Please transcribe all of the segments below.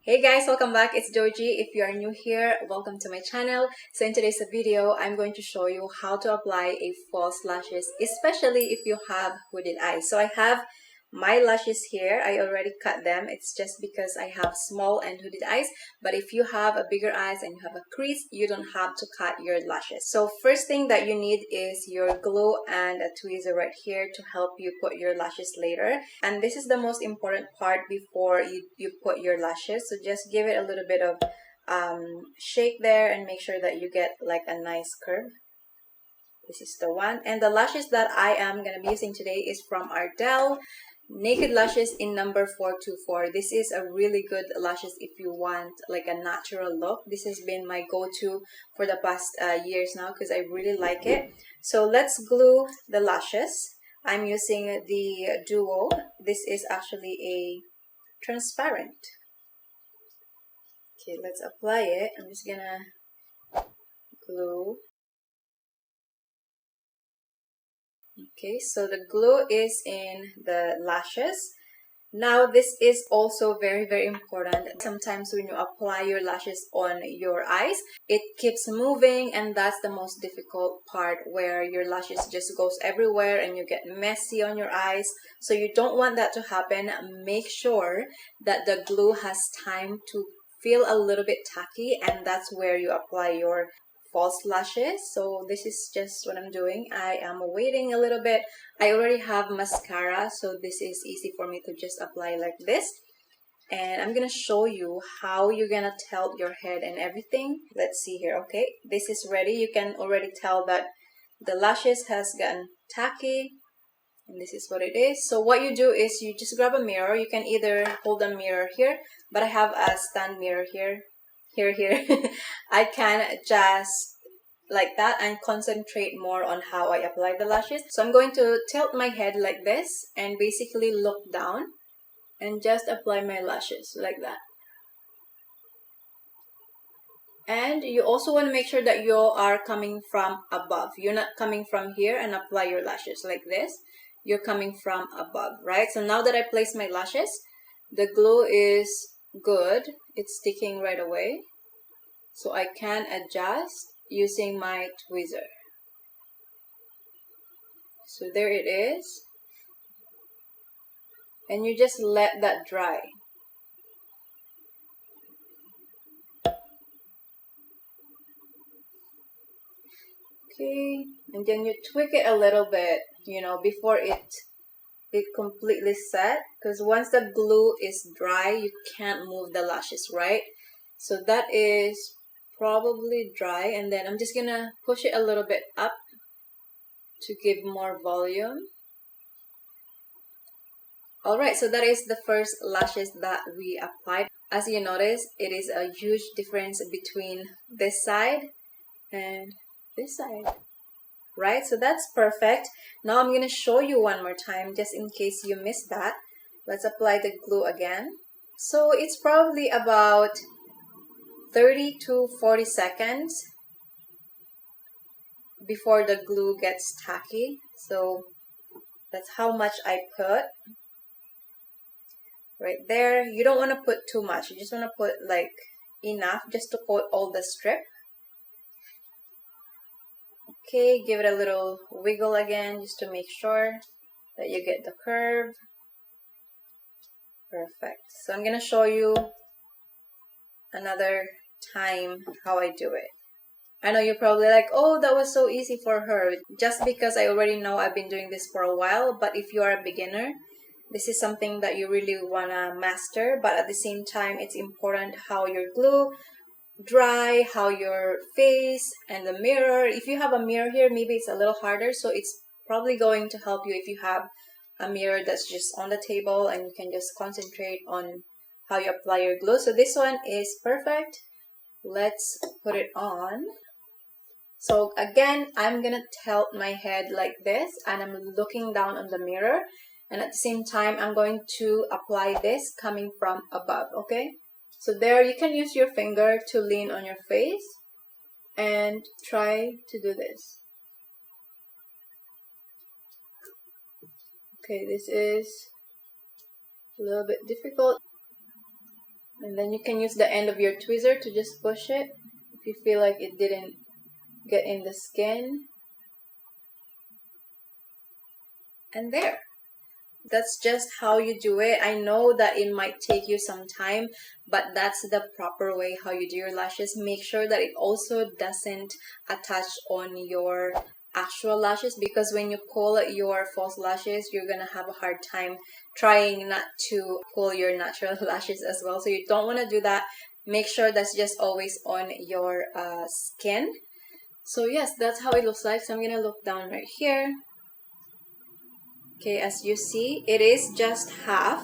Hey guys, welcome back. It's Doji. If you are new here, welcome to my channel. So in today's video, I'm going to show you how to apply a false lashes, especially if you have hooded eyes. So I have my lashes here. I already cut them. It's just because I have small and hooded eyes. But if you have a bigger eyes and you have a crease, you don't have to cut your lashes. So first thing that you need is your glue and a tweezer right here to help you put your lashes later. And this is the most important part before you put your lashes. So just give it a little bit of shake there and make sure that you get like a nice curve. This is the one. And the lashes that I am going to be using today is from Ardell Naked Lashes in number 424. This is a really good lashes if you want like a natural look. This has been my go-to for the past years now because I really like it. So let's glue the lashes. I'm using the Duo. This is actually a transparent. Okay, let's apply it. I'm just gonna glue. Okay, so the glue is in the lashes. Now this is also very important. Sometimes when you apply your lashes on your eyes, it keeps moving, and that's the most difficult part, where your lashes just goes everywhere and you get messy on your eyes. So you don't want that to happen. Make sure that the glue has time to feel a little bit tacky, and that's where you apply your false lashes. So this is just what I'm doing. I am waiting a little bit. I already have mascara, so this is easy for me to just apply like this. And I'm gonna show you how you're gonna tilt your head and everything. Let's see here. Okay, this is ready. You can already tell that the lashes has gotten tacky, and this is what it is. So what you do is you just grab a mirror. You can either hold a mirror here, but I have a stand mirror here. I can just like that and concentrate more on how I apply the lashes. So I'm going to tilt my head like this and basically look down and just apply my lashes like that. And you also want to make sure that you are coming from above. You're not coming from here and apply your lashes like this. You're coming from above, right? So now that I place my lashes, the glue is good. It's sticking right away. So I can adjust using my tweezer. So there it is. And you just let that dry. Okay, and then you tweak it a little bit, before it completely set, because once the glue is dry, you can't move the lashes, right? So that is probably dry, and then I'm just gonna push it a little bit up to give more volume. All right, so that is the first lashes that we applied. As you notice, it is a huge difference between this side and this side, right? So that's perfect. Now I'm gonna show you one more time just in case you missed that. Let's apply the glue again. So it's probably about 30 to 40 seconds before the glue gets tacky. So that's how much I put right there. You don't want to put too much. You just want to put like enough just to coat all the strip. Okay, give it a little wiggle again just to make sure that you get the curve. Perfect. So I'm gonna show you another time how I do it. I know you're probably like, oh, that was so easy for her. Just because I already know I've been doing this for a while. But if you are a beginner, this is something that you really wanna master. But at the same time, it's important how your glue dry, how your face and the mirror. If you have a mirror here, maybe it's a little harder. So it's probably going to help you if you have a mirror that's just on the table and you can just concentrate on how you apply your glue. So this one is perfect. Let's put it on. So again, I'm gonna tilt my head like this and I'm looking down on the mirror, and at the same time I'm going to apply this coming from above. Okay, so there you can use your finger to lean on your face and try to do this. Okay, this is a little bit difficult. And then you can use the end of your tweezer to just push it if you feel like it didn't get in the skin. And there. That's just how you do it. I know that it might take you some time, but that's the proper way how you do your lashes. Make sure that it also doesn't attach on your actual lashes, because when you pull your false lashes, you're gonna have a hard time trying not to pull your natural lashes as well. So you don't want to do that. Make sure that's just always on your skin. So yes, that's how it looks like. So I'm gonna look down right here. Okay, as you see, it is just half,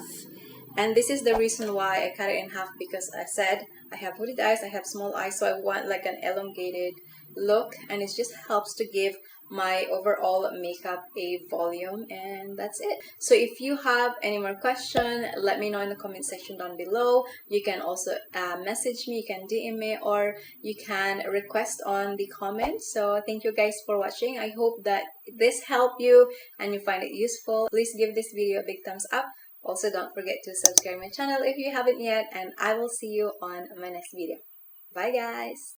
and this is the reason why I cut it in half, because I said I have hooded eyes, I have small eyes, so I want like an elongated look, and it just helps to give my overall makeup a volume, and that's it. So if you have any more question, let me know in the comment section down below. You can also message me, you can DM me, or you can request on the comments. So thank you guys for watching. I hope that this helped you and you find it useful. Please give this video a big thumbs up. Also, don't forget to subscribe my channel if you haven't yet, and I will see you on my next video. Bye guys!